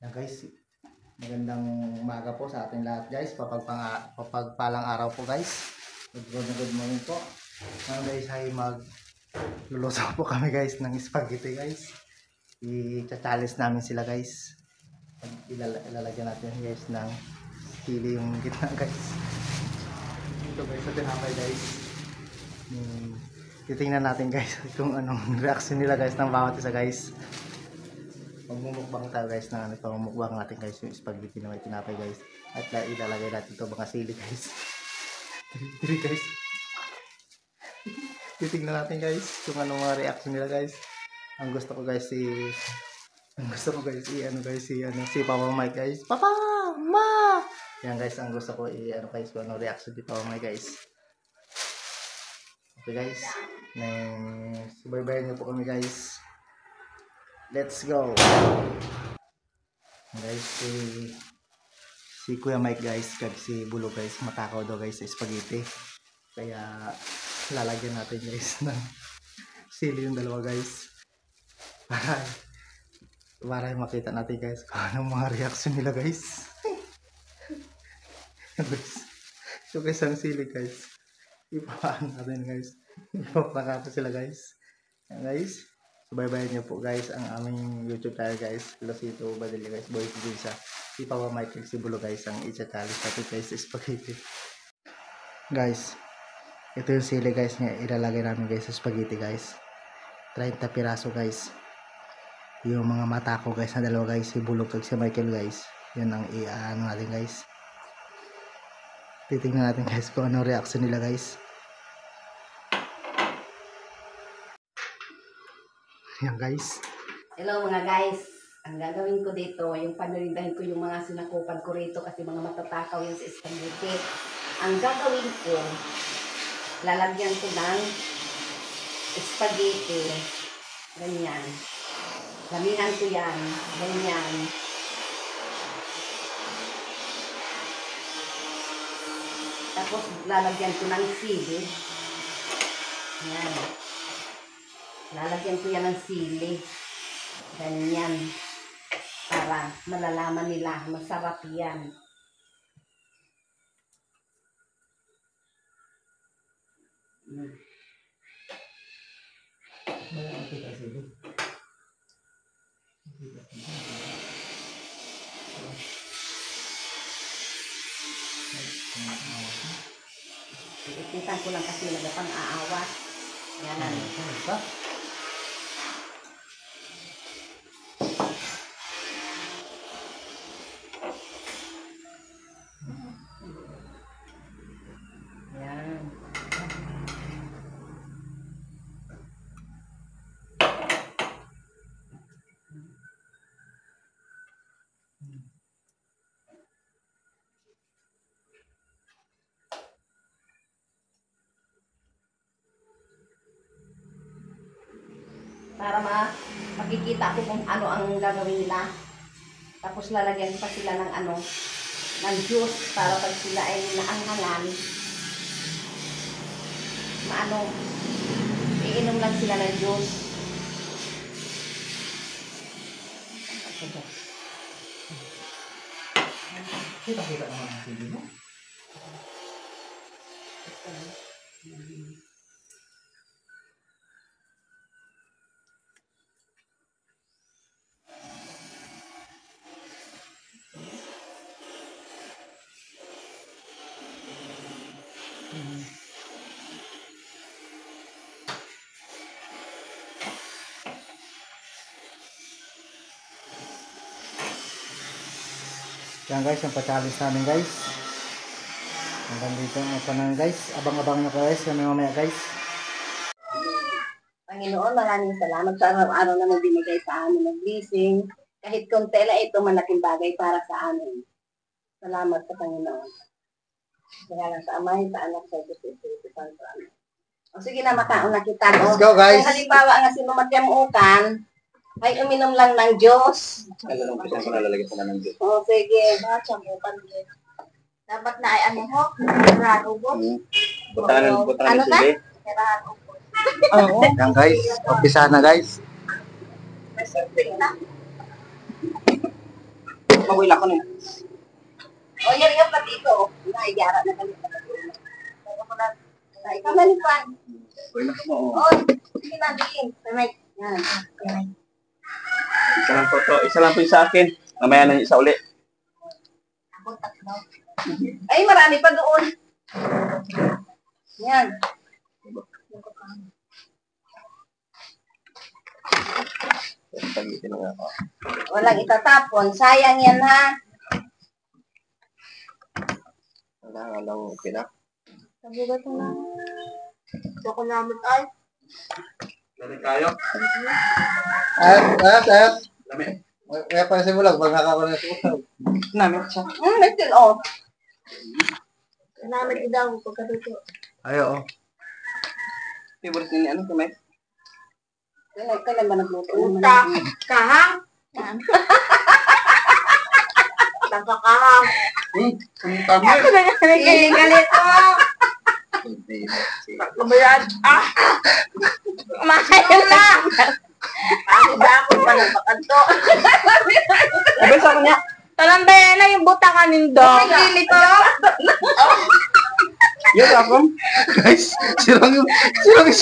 Yan guys, magandang umaga po sa ating lahat guys. Papagpalang araw po guys. Good morning po. Ngayon guys ay magluluto po kami guys ng spaghetti guys. I-challenge namin sila guys. Ilalagyan natin guys ng sili yung gitna guys. Ito guys sa tinapay guys. Titingnan natin guys kung anong reaction nila guys ng bawat isa guys. Magmumukbang tayo guys na pamumukbang natin guys yung spaghetti na may tinapay guys. At ilalagay natin ito mga sili guys. Dili guys. Titingnan natin guys kung anong mga reaction nila guys. Ang gusto ko guys si Papa Mike guys. Papa! Ma! Yan guys, ang gusto ko guys kung anong reaction ni Papa Mike guys. Okay guys. Subaybayan niyo po kami guys. Let's go. Guys, si Kuya Mike guys, si Bulo guys, matakaw daw guys sa spaghetti. Kaya lalagyan natin guys ng sili yung dalawa guys. Para makita natin guys kung anong mga reaction nila guys. So guys, ang sili guys, ipapaan natin guys. Ipapaka sila guys. Yan guys. Subaybayan niyo po guys ang aming YouTube channel guys. Losito Badilla guys. Boys din sa si Papa Mike si Bulo guys ang i-challenge natin guys sa spaghetti. Guys, ito yung sili guys nga ilalagay namin guys sa spaghetti guys. 30 piraso guys. Yung mga mata ko guys na dalawa guys, si Bulo at si Michael guys. Yan ang i-ano natin guys. Titingnan natin guys kung anong reaction nila guys. Yan guys. Hello mga guys. Ang gagawin ko dito, yung panarindahin ko yung mga sinakupan ko rito kasi mga matatakaw yung sa spaghetti. Ang gagawin ko, lalagyan ko ng spaghetti. Ganyan. Lamihan ko yan. Ganyan. Tapos lalagyan ko ng sili. Yan. Lalagyan ko yan ng sili. Ganyan. Para malalaman nila. Masarap yan. Ipitan ko lang kasi nagapang aawas. Yan. Para makikita ko kung ano ang gagawin nila. Tapos lalagyan pa sila ng ng juice para pag sila ay naanghalan. Iinom lang sila ng juice. Kita naman ang sili mo. Yan guys, yung pa-challenge namin guys. Hanggang dito ang panang guys. Abang-abang nyo guys. Kami mamaya guys. Panginoon, maraming salamat sa araw-araw na magbinigay sa amin ng blessing. Kahit konti lang ito, malaking bagay para sa amin. Salamat sa Panginoon. Kaya lang sa Amay, sa Anak, sa Espiritu Santo. O sige na, makaon na kita. Let's go guys. Kung halimbawa nga sinumatyamukan, ay uminom lang ng Diyos. Nalalagyan ko na ng Diyos. O sige. Dapat na ay ho? Butangan ng sili. Yan guys. Umpisa na guys. May surfing na. Mawila ko na. O, yan yung pati ito. Naiyara na kami. Ikaw na lipan. Wala ka mo. O, sige na, din. Mike. Yan. Isa lang po to. Isa lang po yung sa akin. Mamaya na yung isa uli. Ako tatlo. Ay, marami pa doon. Yan. Tagitin nga ako. Walang itatapon. Sayang yan, ha? Wala lang. Okay na. Sabi ba ito na? Ito ko namin ay. Dali tayo. At. Dami. Kaya pa si Bulag, maghaka ko na si Bulag. Namit siya. May still on. Namin idaw pagkatuto. Ayo, oh. Favorite ni ano kamay? Kailan ba nagluto? Kahang? Nagkakahang. Tama. Galit ko. Kabayan. Mahal na. Ako ba ako pa nagpakanto? Abay sa kanya. Talambayan na yung buta ka nindo. Pili ko. Yes, ako. Guys, sirang yung. Guys.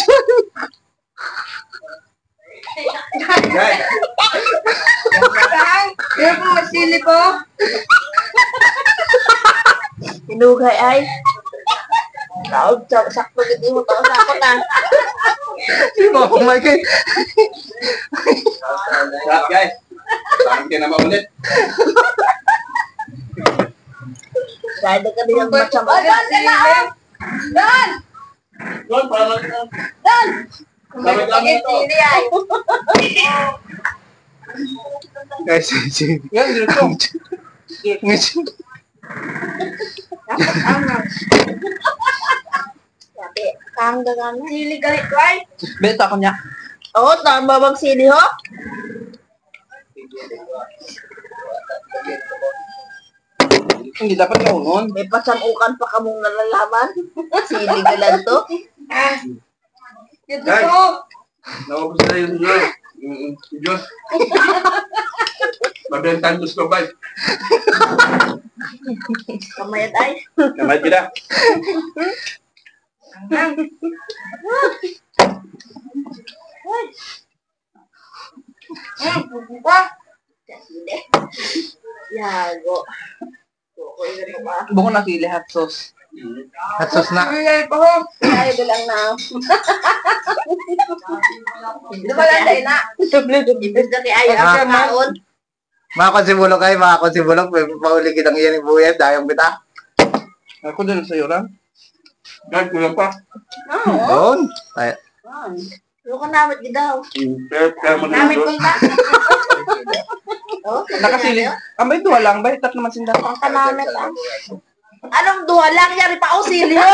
Kahang. Yung po masili po. Hinugay ay. Taog, sakto giti mo. Taos ako na. Oh my God. Sarap guys. Saan ka na maulit? Dahil ka din ang Oh, matsamag. doon ka na, oh. Doon! Doon, para lang. Doon! Sabi lang ito. Pili ay. Guys, Yan, dito. Sabi, kahang gagana. Sili galit ko ay. Beta ko niya. Oo, tama bang sili ho? Hindi dapat naunon. May pasamukan pa kamong nalalaman. Sili galan to. Ito Guys. ko. Nawapos na yun yun. Diyos. Mabentan gusto ba? Kamayat ay. Kamay kita. Sili. Yago. Tukoy na ito ba? Buko na sili hot sauce. Hot sauce na. Ay, lang na. Di ba lang tayo na? Ibig na kay ayaw Ah. ka maon. Mga konsibulog kayo, mga konsibulog. Pauli kitang iyan ni Buyet, dayong kita. Ako din sa iyo lang. Guys, kulang pa. Oo. Doon. Ay, Ano ka namit gidaw? Pero Namit manunod. punta. Oh, Nakasili. May duha lang ba? Tat naman sinda. Ang kanamit ah. Anong duha lang? Yari pa ako sili ho.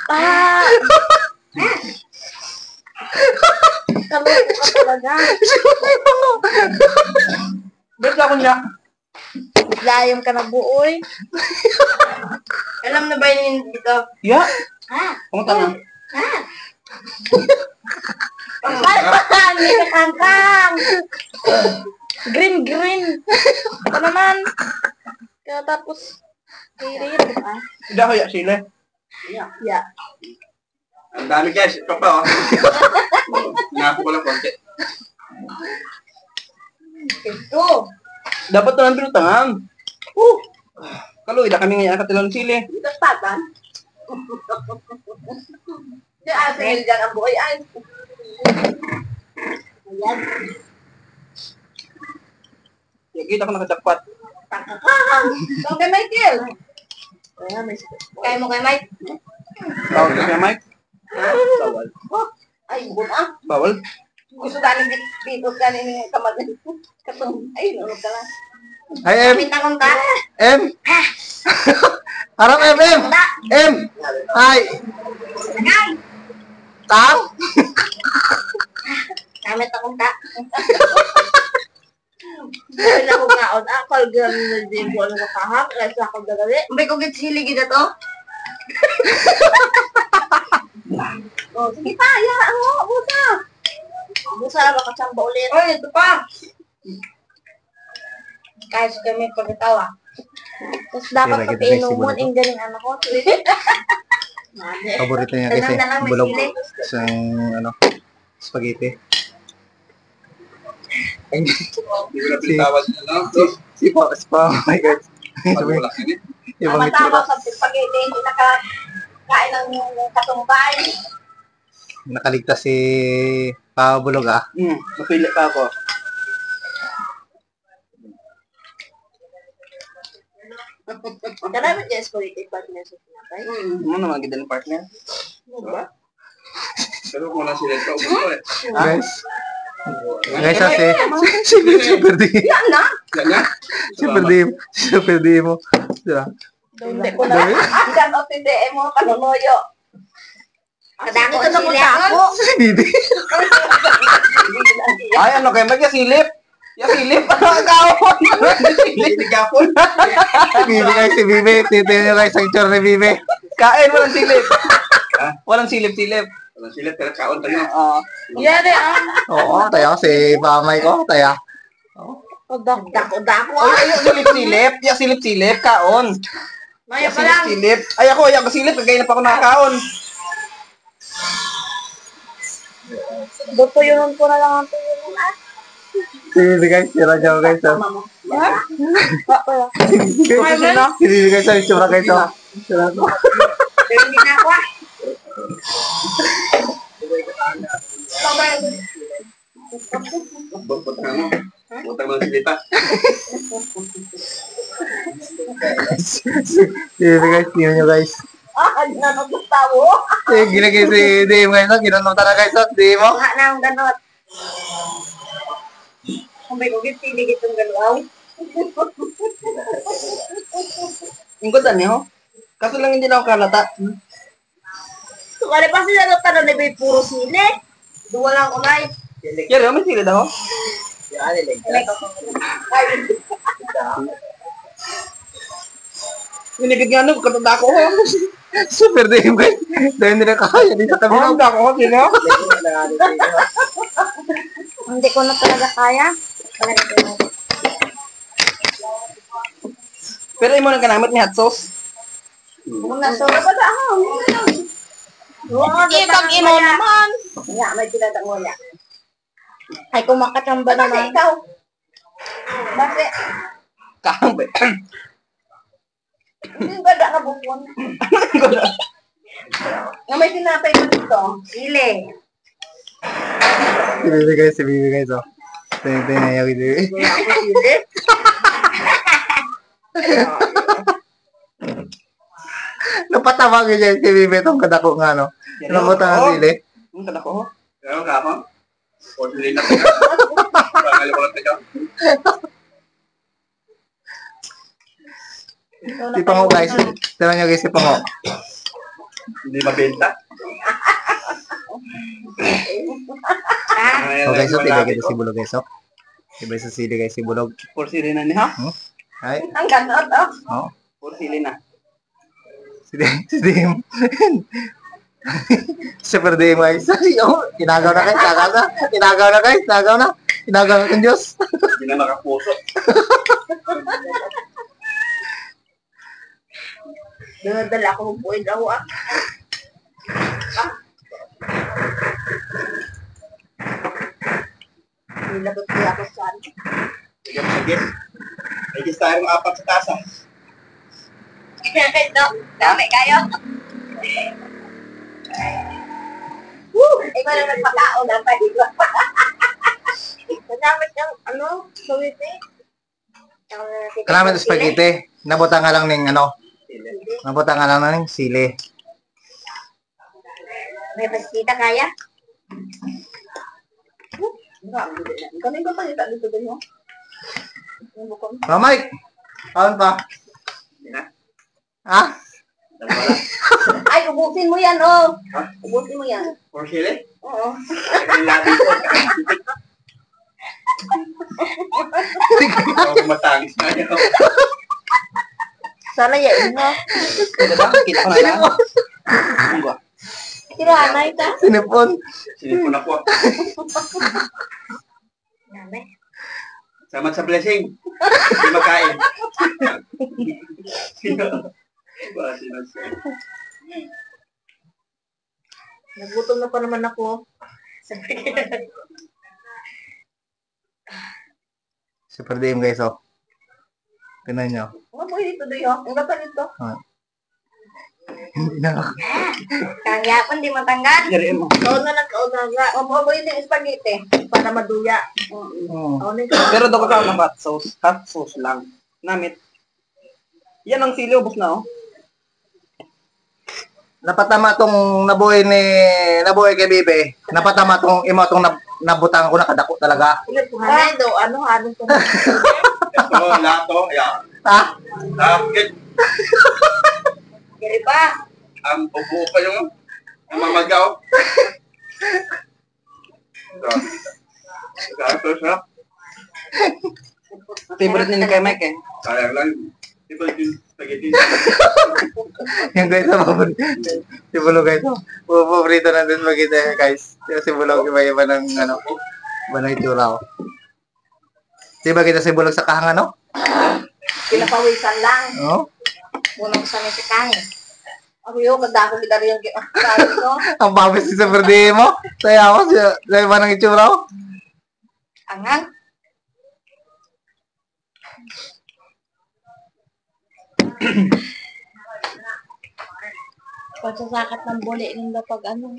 Ah. Kaloko ka talaga. Beta ko niya. Layom ka na buoy. Alam na ba yun dito? Ya. Ah. Pumunta na. Hindi ka kangkang. Green. Ano naman? Kaya tapos, kirit. Ah. Hindi ako ya sili. Yeah. Ang dami guys. Ito pa oh. Nga ko lang konti. Ito. Dapat na lang pinutangan. Kaloy, da kami ngayon katilang sili. Ito tatan. Di asal dyan ang buhay ay. Ayan. Kita ko nakajakpat. Takakahang. So, kay Michael. Ayan, may Kaya mo kay Mike. Bawal ka kaya, Mike? Bawal. Oh, ay, bukod ah. Bawal? Gusto galing dito galing kamag. Katong, ay, nunod ka lang. ay, M. Kapit akong ka. M. Harap M. M. Ay. Tang. Kamit akong ka. Dahil ako ngaon, akal gano'n na din ko ano kakahak. Kasi ako dagali. May kong gitsili gida to. Oh, sige pa, hayaan mo, busa. Busa, makachamba ulit. Oy, ito pa. Kahit kami pagkatawa. Tapos dapat Sige, pag kita, guys, inuman, siguro ang galing anak ko. Paborito niya kasi Tanong na lang, may bulog sili. sa ano, spaghetti. Hindi ko na pinatawad niya, no? Si Pa, my God. Pag-ulak yun eh. Ibang Tama-tama itsura. sa spaghetti, hindi nakakain ng katumbay. Nakaligtas si Pa Bulog ah. Napili pa ako. Karami dyan spaghetti partner sa pinapay. Ano naman ganda ng partner? Diba? Pero kung wala sila ito, ubus ko eh. Guys. Guys, si Super D. Yan na! Yan na. Super D mo. Diba? Hindi ko na. Dami? Ang gano'n si DM mo, kanunoyo. Kadako na ko tako. Si Bibi. Ay, ano kayo? Magyasilip. Yasilip. Kawon. Hindi kapon. Si Bibi guys, si Bibi. Titignan nyo guys ang tsura ni Bibi. Kain, walang silip. Walang silip-silip. Walang sila, pero kaon tayo. Yari ah. Oo, tayo si Pamay ko. Tayo. Dako. Ay, ayaw silip-silip. Yasilip-silip. Kaon. Maya pa lang. Yasilip-silip. Ay, ako, ayaw silip. Kagaya na pa ako nakakaon. Dutuyunan ko na lang ang tuyunan ah. Si Bibi guys, tira nyo guys. Pala. Si Bibi guys, ang tsura guys. Tira ko. Pero hindi na ako ah. Butang mo. Butang mo ng silita. Si Bibi guys, tingnan nyo guys. Ganot ang tawo. Ginagay si DM guys. Ginanong na guys. DM mo. Nga na ang ganot. Kung may ugit, piligit ang galaw. Ang ganda niyo. Kaso lang hindi na ako kalata. Sukali pa sila ng tanong na may puro sili. Duwa lang ulay. Yari, may silid ako. Minigid nga nung katanda ko. Super DM guys. Dahil hindi na kaya. Hindi sa kami Ang dako ko, sino? Hindi ko na talaga kaya. Pero imo nang kanamit ni hot sauce. Muna, so na ba na ako? Hindi pag imo naman. Nga, may tinatang mo niya. Ay kumakachamba Kasi naman. ikaw. Bakit? Kambe. Hindi ba na bukon? Nga may tinapay mo dito. Ile. Si Bibi guys, si Bibi guys. Oh. Tingnan na yung Bibi. Wala ako ile. Napatawag niya si Bibi itong kadako nga no. Nabutan ang sili. Ang kada ko. Pero kapon. O silita ka. Pangal ko lang tayo. Si Pango guys. Tingnan nyo guys si Pango. Hindi mabenta. Oh guys, so tigay kita si Bulog guys. Oh. Iba sa sili guys si Bulog. Pur sili na ni ha? Ay. Ang ganot, oh. Oh. Pur sili na. Si Dim. Super Dim guys. Oh, inagaw na guys. Inagaw na. Inagaw na ng Diyos. Hindi na nakapuso. Dala ako magpuwid ako, ah. Nilabot ko ako sa ano. Sige mo sige. May gis tayo ng 4 sa tasa. Ito, dami kayo. Woo! Ikaw na nagpakaon ang pahiwa. Kadamit ng ano, sawiti. Kalaman spaghetti. Nabutan nga lang ng ano. Nabutan nga lang ng sili. May pasita kaya? Kanin ko pa nita dito din mo. Oh Mike. Kaon pa. Ha? Wala. Ay, ubusin mo yan, oh. Ha? Ubusin mo yan. Or sili? Oo. Ang labi ko. Ako matangis na yun. Sana yain mo. Diba? Kita ko na lang. Ang ba? Kiranay ka. Sinipon. Sinipon ako. Dami. Salamat sa blessing. Hindi makain. Nagutom na pa naman ako. Super DM guys, oh. Tignan nyo. Mga boy dito doyo. Ang gata nito. Hindi na ako. Kaya pa, hindi matanggal. Yariin mo. Kaon na lang, kaon na nga. O mga boy yung spaghetti. Para maduya. Oh. Kaon na Pero daw ka ng hot sauce. Hot sauce lang. Namit. Yan ang sili, ubos na oh. Napatama tong nabuhay kay Bibe. Napatama tong imo tong nabutang ko nakadako talaga. Hanay daw, ano, hanay ko na. Ito, lato. Ayan. Ha? Bakit? Kiri pa. Ang bubuo pa yung mamagaw. Ito, sarap. Favorite ni kay Mike eh. Sayang lang. Ito yung spaghetti. Yung guys, si Bulog guys. Paborito na din magkita guys. Si Bulog iba-iba ng ano, iba ng itsura ko. Diba kita si Bulog sa kahang ano? Pinapawisan lang. Oo. Bunong sa may kain. Ako yun, kada ako kita rin yung kaya ko. Ang pabis si Super DM mo. Saya ako sa iba ng itsura ko. Angang. Pagsasakat ng buli nila pag ano.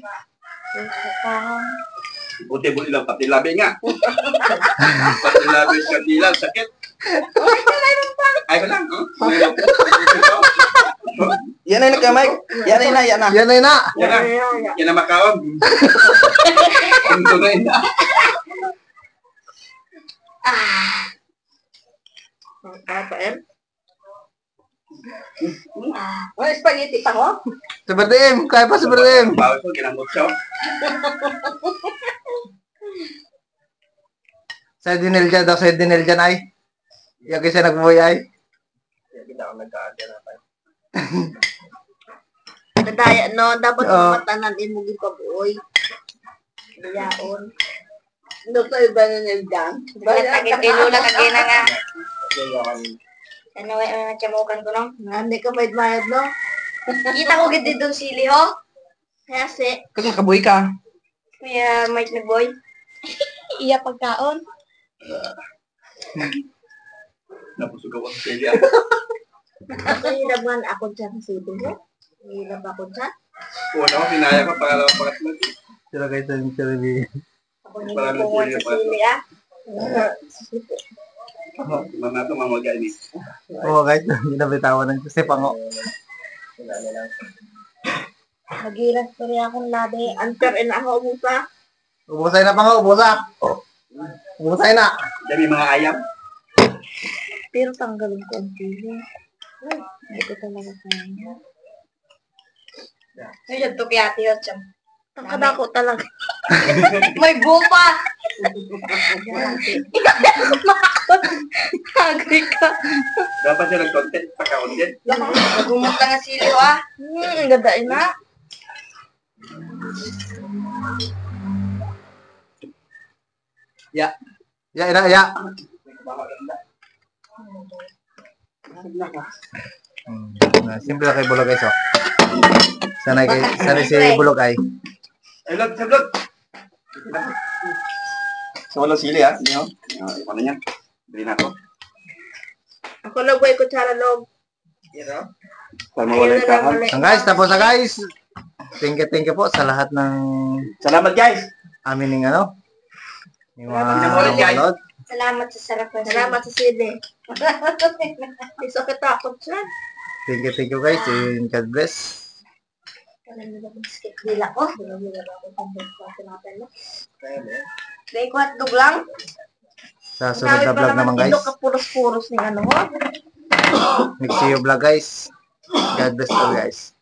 Kahang. Buti-buti lang, pati labi nga. Pati labi sa kanila, sakit. Ay, ko lang. Yan na kay Mike. Yan na. Yan na. Yan na. Yan na makaon. Ang tunay na. Kapain. Ano spaghetti pa ho? Super DM, kaya pa Super DM. Bawal ko, ginamot siya. Sa dinilja daw, sa dinilja na ay. Yung kasi nagbuhay ay. Hindi ako nagkaan na tayo. Nadaya no, dapat Oo. matanan mo gipabuoy. Dayaon. Doon iba na niya dyan. Lula kagina nga. Ano ay natsamukan ko nung? Hindi ka mahid-mahid no? Kita ko gid dito sili ho. Kaya si, Kasi kabuhi ka. Kuya Mike na boy. iya pagkaon. Napusog ako sa Celia. Ako hiraban ako dyan sa sito mo. Hirap ako dyan. Una ko, sinaya ko, pangalawang pangatlo. Sila kayo sa Cherry. Ako hindi ko sa sili ah. Mga ito, mamagay ni. Oo guys, hindi na bitawan ng kasi pango. Magiras pa rin akong labi. Anter na ako umusa. Ubusay na pango, ubusa. Ubusay na. Dami mga ayam. Pero tanggalin ko ang pili. Hindi ko talaga kaya. Ngayon to kaya tiyo cham. Tangkada ko talaga. May bupa. Agree ka. Dapat siya nag-content, pagka-content. Nagumot lang ang sili ho ah. Ang ganda na. Ya. Ya, ina, ya. Simple lang kay Bulog guys, oh. Sanay si Bulog ay. Ay, log, sablog. So, walang sili, ha? Inyo? Ano niya? Bili na ako. Ako lagway kutsara log. Para mawala yung kahal. Guys, tapos na guys. Thank you po sa lahat ng Salamat, guys! amin ng ano. Yung Salamat, guys. download. Salamat sa sarap ng Salamat sa sili. Isa ka takot siya. Thank you guys and God bless. Dila ko. Day ko at duglang. Sa sunod na vlog naman guys. Ito ka puros-puros ni ano ho. Next see you vlog guys. God bless you guys.